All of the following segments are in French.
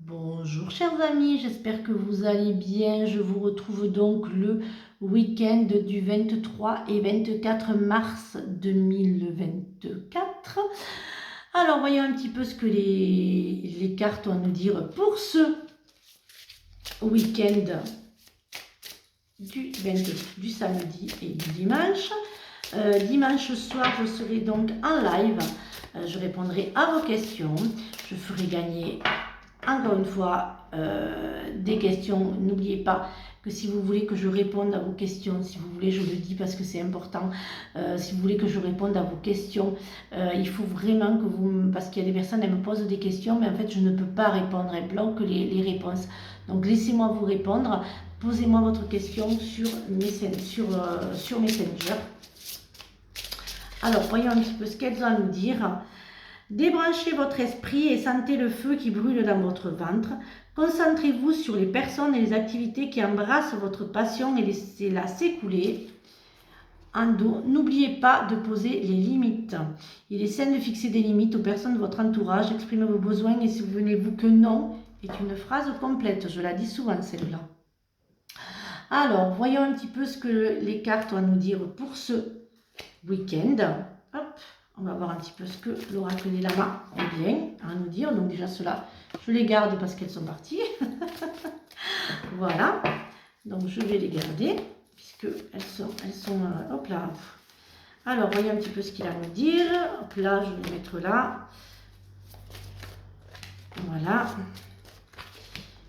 Bonjour chers amis, j'espère que vous allez bien. Je vous retrouve donc le week-end du 23 et 24 mars 2024. Alors voyons un petit peu ce que les cartes ont à nous dire pour ce week-end du samedi et du dimanche. Dimanche soir, je serai donc en live. Je répondrai à vos questions. Je ferai gagner encore une fois des questions. N'oubliez pas que si vous voulez que je réponde à vos questions, si vous voulez, je le dis parce que c'est important, si vous voulez que je réponde à vos questions, il faut vraiment que vous, parce qu'il y a des personnes, elles me posent des questions, mais en fait je ne peux pas répondre, elles bloquent les réponses. Donc laissez-moi vous répondre, posez-moi votre question sur Messenger. Alors voyons un petit peu ce qu'elles ont à nous dire. Débranchez votre esprit et sentez le feu qui brûle dans votre ventre. Concentrez-vous sur les personnes et les activités qui embrassent votre passion et laissez-la s'écouler. En dos, n'oubliez pas de poser les limites. Il est sain de fixer des limites aux personnes de votre entourage. Exprimez vos besoins et souvenez-vous que non est une phrase complète. Je la dis souvent celle-là. Alors, voyons un petit peu ce que les cartes ont à nous dire pour ce week-end. Hop. On va voir un petit peu ce que l'oracle des lamas vient à nous dire. Donc déjà ceux-là, je les garde parce qu'elles sont parties. Voilà. Donc je vais les garder puisque elles sont hop là. Alors voyons un petit peu ce qu'il a à nous dire. Hop là, je vais les mettre là. Voilà.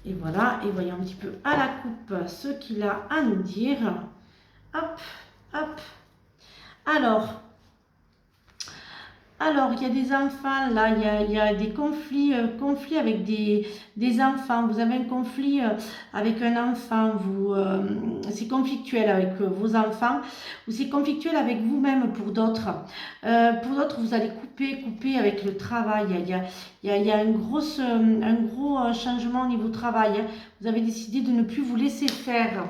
Et voilà. Et voyons un petit peu à la coupe ce qu'il a à nous dire. Hop, hop. Alors, il y a des enfants, là, il y a des conflits avec des enfants. Vous avez un conflit avec un enfant, c'est conflictuel avec vos enfants, ou c'est conflictuel avec vous-même pour d'autres. Pour d'autres, vous allez couper avec le travail. Il y a un gros changement au niveau travail. Hein. Vous avez décidé de ne plus vous laisser faire.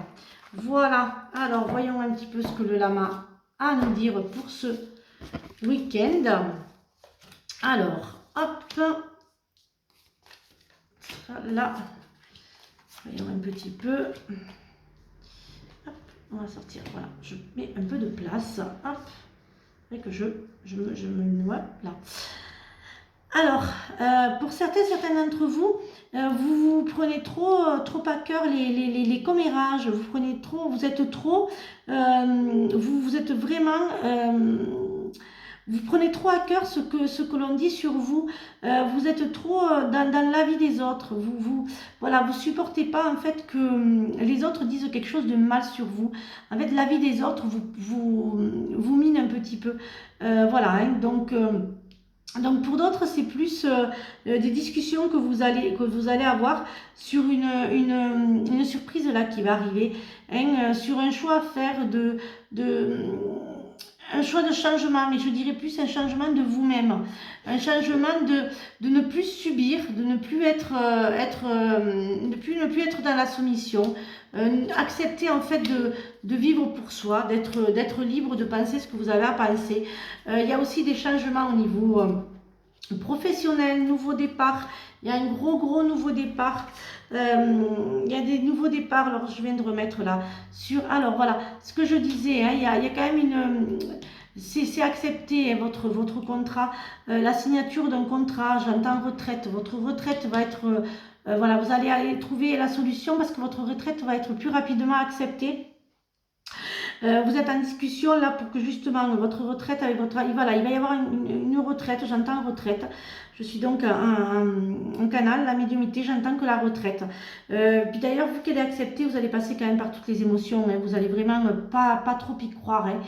Voilà. Alors, voyons un petit peu ce que le lama a à nous dire pour ce week-end. Alors, hop, là, voyons un petit peu. Hop, on va sortir, voilà, je mets un peu de place, hop, et que je me noie là. Alors, pour certains d'entre vous, vous prenez trop à cœur les commérages, vous êtes trop, vous êtes vraiment... vous prenez trop à cœur ce que l'on dit sur vous. Vous êtes trop dans la vie des autres. Voilà, vous supportez pas en fait que les autres disent quelque chose de mal sur vous. En fait, la vie des autres vous mine un petit peu. Voilà, hein, donc pour d'autres, c'est plus des discussions que vous allez avoir sur une surprise là qui va arriver, hein, sur un choix à faire un choix de changement, mais je dirais plus un changement de vous-même, un changement de ne plus subir, de ne plus être, ne plus être dans la soumission, accepter en fait de vivre pour soi, d'être libre de penser ce que vous avez à penser. Il y a aussi des changements au niveau professionnel, nouveau départ. Il y a un gros nouveau départ. Il y a des nouveaux départs. Alors je viens de remettre là sur. Alors voilà, ce que je disais, hein, il y a quand même c'est accepter votre contrat, la signature d'un contrat. J'entends retraite. Votre retraite va être voilà, vous allez aller trouver la solution parce que votre retraite va être plus rapidement acceptée. Vous êtes en discussion là pour que justement votre retraite avec votre... Voilà, il va y avoir une retraite, j'entends retraite. Je suis donc en canal, la médiumnité, j'entends que la retraite. Puis d'ailleurs, vu qu'elle est acceptée, vous allez passer quand même par toutes les émotions. Hein, vous allez vraiment pas trop y croire. Hein.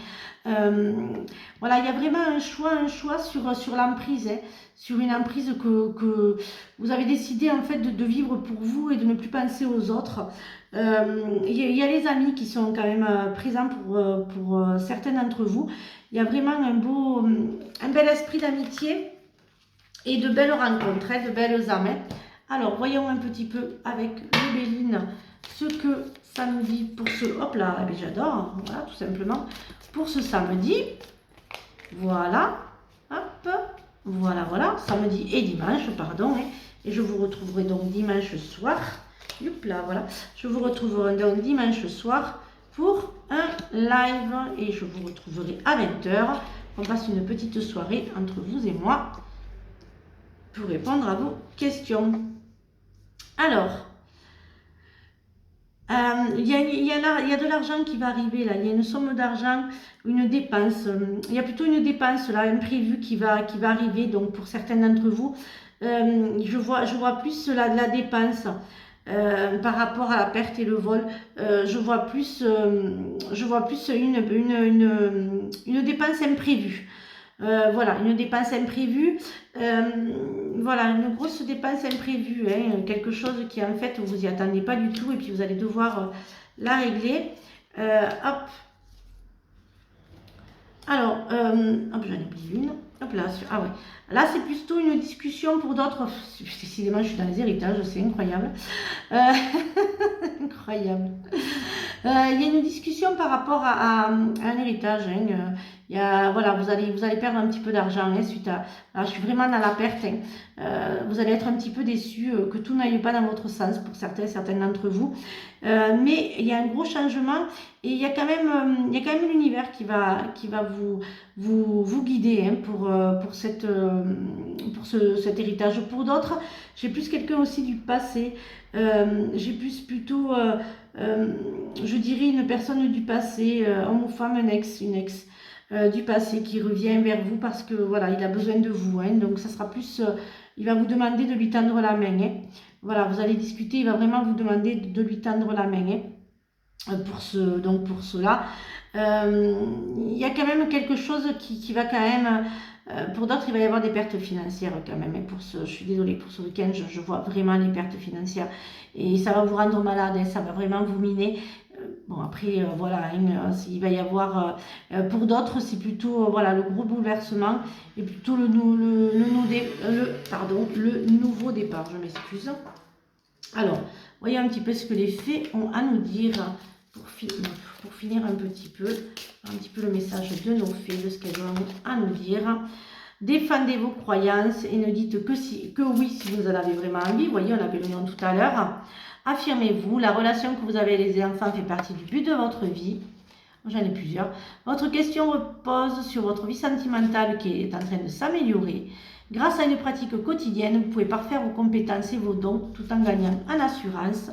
Voilà, il y a vraiment un choix sur l'emprise. Hein, sur une emprise que vous avez décidé en fait de vivre pour vous et de ne plus penser aux autres. Il y a les amis qui sont quand même présents pour certains d'entre vous. Il y a vraiment un bel esprit d'amitié et de belles rencontres, hein, de belles âmes. Hein. Alors, voyons un petit peu avec le Béline ce que ça nous dit pour ce... Hop là, j'adore, voilà, tout simplement. Pour ce samedi, voilà, hop, voilà, samedi et dimanche, pardon. Hein. Et je vous retrouverai donc dimanche soir. Là, voilà. Je vous retrouverai donc dimanche soir pour un live. Et je vous retrouverai à 20 h. On passe une petite soirée entre vous et moi pour répondre à vos questions. Alors, il y a de l'argent qui va arriver là, il y a une somme d'argent, une dépense, il y a plutôt une dépense là, imprévue qui va arriver, donc pour certains d'entre vous, je vois plus de la dépense par rapport à la perte et le vol, je vois plus une dépense imprévue. Voilà, une dépense imprévue, voilà, une grosse dépense imprévue, hein, quelque chose qui en fait vous y attendez pas du tout et puis vous allez devoir la régler. Hop. Alors, hop, j'en ai oublié une. Hop là, ah ouais. Là, c'est plutôt une discussion pour d'autres. Décidément, je suis dans les héritages, c'est incroyable. Incroyable. Il y a une discussion par rapport à un héritage. Hein. Voilà, vous allez perdre un petit peu d'argent hein, suite à. Alors, je suis vraiment dans la perte. Hein. Vous allez être un petit peu déçus que tout n'aille pas dans votre sens pour certains d'entre vous. Mais il y a un gros changement et il y a quand même l'univers qui va vous guider hein, pour cet héritage. Pour d'autres, j'ai plus quelqu'un aussi du passé. J'ai plus plutôt, je dirais, une personne du passé, homme ou femme, une ex du passé qui revient vers vous parce que voilà, il a besoin de vous. Hein, donc ça sera plus, il va vous demander de lui tendre la main. Hein. Voilà, vous allez discuter, il va vraiment vous demander de lui tendre la main. Hein, pour cela. Il y a quand même quelque chose qui va quand même... pour d'autres, il va y avoir des pertes financières quand même. Et je suis désolée, pour ce week-end, je vois vraiment les pertes financières. Et ça va vous rendre malade, hein, ça va vraiment vous miner. Bon, après, voilà, hein, il va y avoir... pour d'autres, c'est plutôt voilà, le gros bouleversement et plutôt le nouveau départ. Je m'excuse. Alors, voyons un petit peu ce que les fées ont à nous dire pour finir un petit peu le message de nos fées, de ce qu'elles ont à nous dire. Défendez vos croyances et ne dites que oui si vous en avez vraiment envie. Vous voyez, on avait le nom tout à l'heure. Affirmez-vous, la relation que vous avez avec les enfants fait partie du but de votre vie. J'en ai plusieurs. Votre question repose sur votre vie sentimentale qui est en train de s'améliorer. Grâce à une pratique quotidienne, vous pouvez parfaire vos compétences et vos dons tout en gagnant en assurance.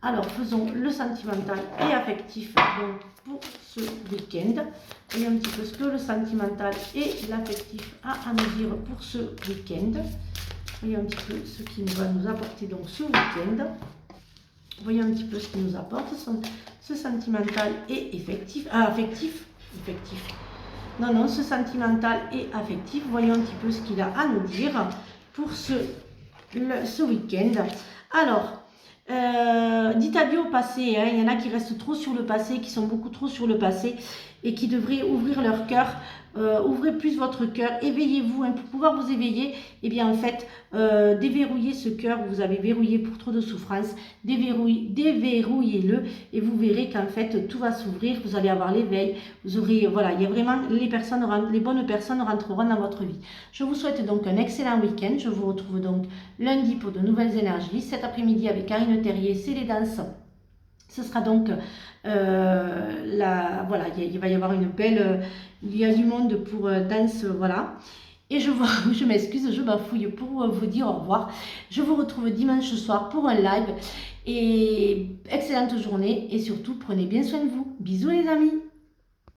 Alors, faisons le sentimental et affectif donc, pour ce week-end. Voyons un petit peu ce que le sentimental et l'affectif a à nous dire pour ce week-end. Voyons un petit peu ce qui va nous apporter donc ce week-end. Voyons un petit peu ce qu'il nous apporte, ce sentimental et affectif. Non, ce sentimental et affectif. Voyons un petit peu ce qu'il a à nous dire pour ce week-end. Alors, dites adieu au passé. Hein. Il y en a qui restent trop sur le passé, qui sont beaucoup trop sur le passé et qui devraient ouvrir leur cœur. Ouvrez plus votre cœur, éveillez-vous. Hein, pour pouvoir vous éveiller, eh bien en fait, déverrouillez ce cœur que vous avez verrouillé pour trop de souffrance. Déverrouillez-le et vous verrez qu'en fait, tout va s'ouvrir. Vous allez avoir l'éveil. Vous aurez, voilà, il y a vraiment les bonnes personnes rentreront dans votre vie. Je vous souhaite donc un excellent week-end. Je vous retrouve donc lundi pour de nouvelles énergies. Cet après-midi avec Karine Terrier, c'est les danses. Ce sera donc, voilà, il va y avoir une belle, il y a du monde pour danse, voilà. Et je m'excuse, je bafouille pour vous dire au revoir. Je vous retrouve dimanche soir pour un live. Et excellente journée et surtout, prenez bien soin de vous. Bisous les amis.